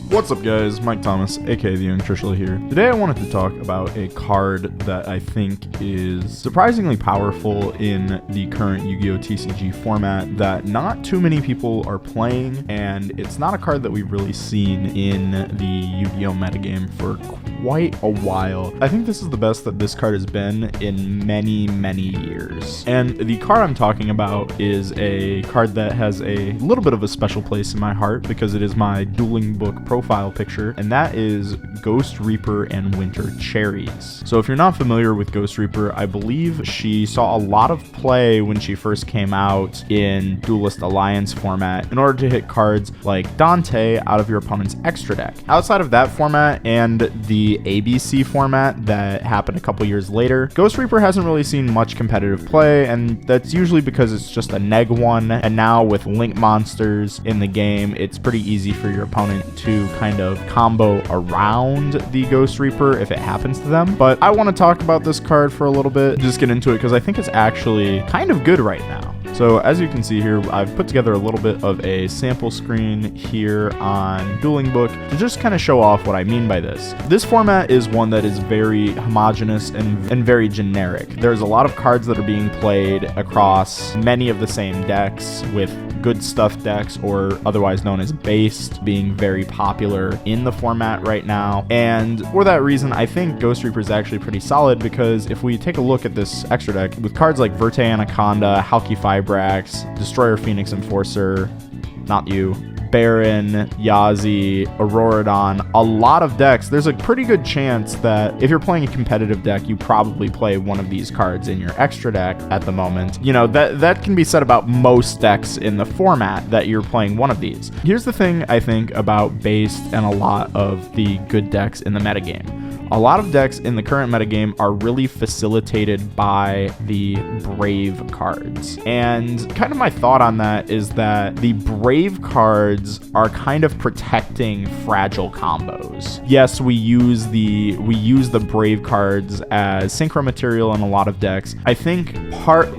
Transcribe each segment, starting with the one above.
What's up guys, Mike Thomas, aka The Young Trishula here. Today I wanted to talk about a card that I think is surprisingly powerful in the current Yu-Gi-Oh! TCG format that not too many people are playing, and it's not a card that we've really seen in the Yu-Gi-Oh! Metagame for quite a while. I think this is the best that this card has been in many years. And the card I'm talking about is a card that has a little bit of a special place in my heart because it is my dueling book profile picture, and that is Ghost Reaper and Winter Cherries. So if you're not familiar with Ghost Reaper, I believe she saw a lot of play when she first came out in Duelist Alliance format in order to hit cards like Dante out of your opponent's extra deck. Outside of that format and the ABC format that happened a couple years later, Ghost Reaper hasn't really seen much competitive play, and that's usually because it's just a neg one, and now with link monsters in the game, it's pretty easy for your opponent to kind of combo around the Ghost Reaper if it happens to them. But I want to talk about this card for a little bit, just get into it, because I think it's actually kind of good right now. So as you can see here, I've put together a little bit of a sample screen here on Dueling Book to just kind of show off what I mean by this. This format is one that is very homogenous and very generic. There's a lot of cards that are being played across many of the same decks, with good stuff decks, or otherwise known as based, being very popular in the format right now. And for that reason, I think Ghost Reaper is actually pretty solid, because if we take a look at this extra deck with cards like Verte Anaconda, Halki Fibrax, Destroyer Phoenix Enforcer, not you, Baron, Yazi, Auroradon, a lot of decks, there's a pretty good chance that if you're playing a competitive deck, you probably play one of these cards in your extra deck at the moment. You know, that can be said about most decks in the format, that you're playing one of these. Here's the thing I think about based and a lot of the good decks in the metagame. A lot of decks in the current metagame are really facilitated by the Brave cards. And kind of my thought on that is that the Brave cards are kind of protecting fragile combos. Yes, we use the Brave cards as synchro material in a lot of decks. I think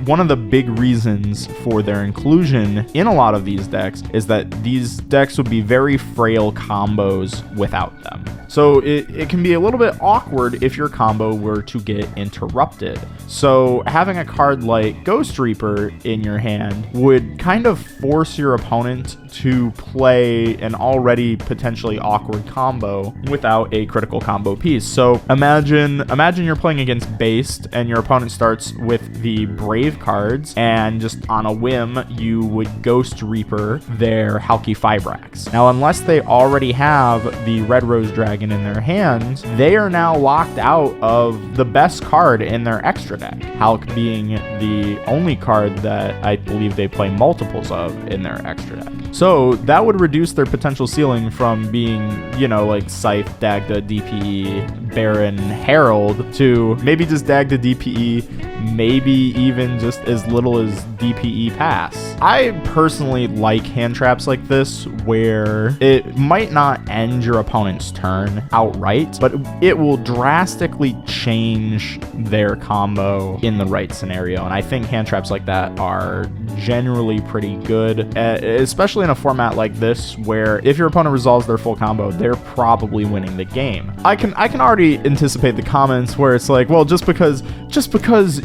one of the big reasons for their inclusion in a lot of these decks is that these decks would be very frail combos without them. So it can be a little bit awkward if your combo were to get interrupted. So having a card like Ghost Reaper in your hand would kind of force your opponent to play an already potentially awkward combo without a critical combo piece. So imagine you're playing against Based and your opponent starts with the Brave cards, and just on a whim you would Ghost Reaper their Halki Fibrax. Now, unless they already have the Red Rose Dragon in their hands, they are now locked out of the best card in their extra deck, Halk being the only card that I believe they play multiples of in their extra deck. So that would reduce their potential ceiling from being, you know, like Scythe, Dagda, DPE, Baron, Herald, to maybe just Dagda, DPE, maybe even just as little as DPE Pass. I personally like hand traps like this, where it might not end your opponent's turn outright, but it will drastically change their combo in the right scenario. And I think hand traps like that are generally pretty good, especially in a format like this, where if your opponent resolves their full combo, they're probably winning the game. I can already anticipate the comments where it's like, well, just because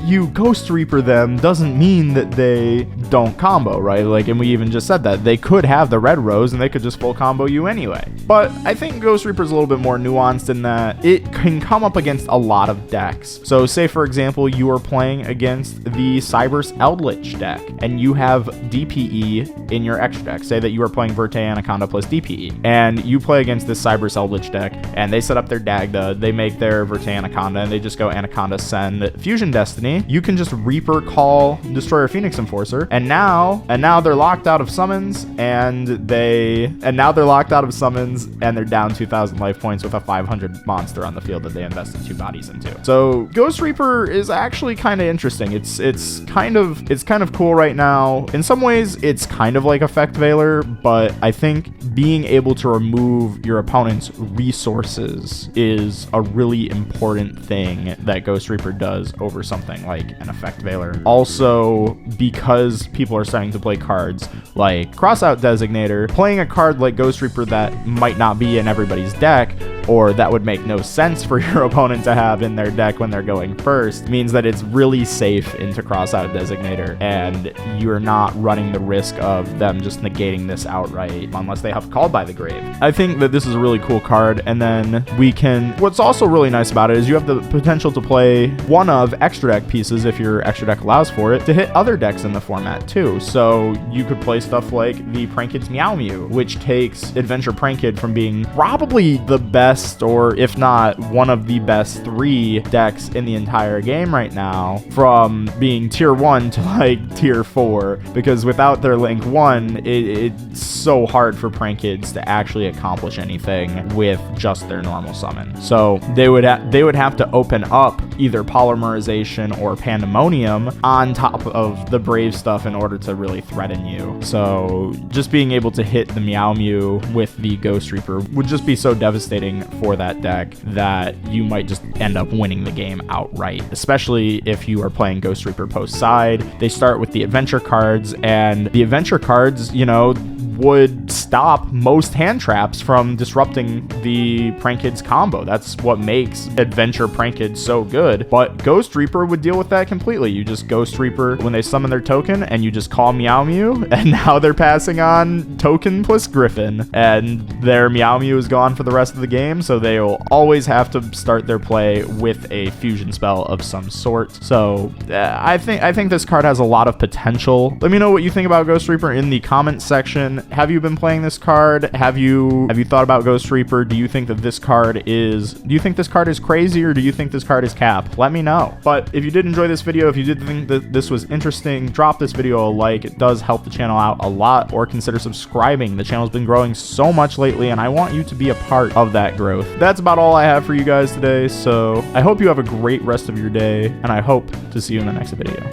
you Ghost Reaper them doesn't mean that they don't combo, right? Like, and we even just said that they could have the Red Rose and they could just full combo you anyway. But I think Ghost Reaper is a little bit more nuanced in that it can come up against a lot of decks. So say, for example, you are playing against the Cyberse Eldritch deck and you have DPE in your extra deck. Say that you are playing Verte Anaconda plus DPE, and you play against this Cyberse Eldritch deck, and they set up their Dagda, they make their Verte Anaconda, and they just go Anaconda send Fusion Destiny. You can just Reaper call Destroyer Phoenix Enforcer, and now they're locked out of summons, and they're down 2,000 life points with a 500 monster on the field that they invested 2 bodies into. So Ghost Reaper is actually kind of interesting. It's kind of cool right now. In some ways, it's kind of like Effect Veil Veiler, but I think being able to remove your opponent's resources is a really important thing that Ghost Reaper does over something like an Effect Veiler. Also, because people are starting to play cards like Crossout Designator, playing a card like Ghost Reaper that might not be in everybody's deck, or that would make no sense for your opponent to have in their deck when they're going first, means that it's really safe into Crossout Designator, and you're not running the risk of them just negating this outright unless they have Called by the Grave. I think that this is a really cool card, and then what's also really nice about it is you have the potential to play one of extra deck pieces, if your extra deck allows for it, to hit other decks in the format too. So you could play stuff like the Prankid's Meow Mew, which takes Adventure Prankid from being probably the best, or if not one of the best 3 decks in the entire game right now, from being tier 1 to like tier 4, because without their Link 1, it's so hard for Prankids to actually accomplish anything with just their normal summon. So they would have to open up either Polymerization or Pandemonium on top of the Brave stuff in order to really threaten you. So just being able to hit the Meow Mew with the Ghost Reaper would just be so devastating for that deck that you might just end up winning the game outright, especially if you are playing Ghost Reaper post side. They start with the adventure cards, and the adventure cards, you know, would stop most hand traps from disrupting the Prankid's combo. That's what makes Adventure Prankid so good. But Ghost Reaper would deal with that completely. You just Ghost Reaper when they summon their token, and you just call Meow Mew, and now they're passing on token plus Griffin, and their Meow Mew is gone for the rest of the game, so they'll always have to start their play with a fusion spell of some sort. So I think this card has a lot of potential. Let me know what you think about Ghost Reaper in the comments section. Have you been playing this card? Have you thought about Ghost Reaper? Do you think this card is crazy, or do you think this card is cap? Let me know. But if you did enjoy this video, if you did think that this was interesting, drop this video a like. It does help the channel out a lot, or consider subscribing. The channel's been growing so much lately, and I want you to be a part of that growth. That's about all I have for you guys today, so I hope you have a great rest of your day, and I hope to see you in the next video.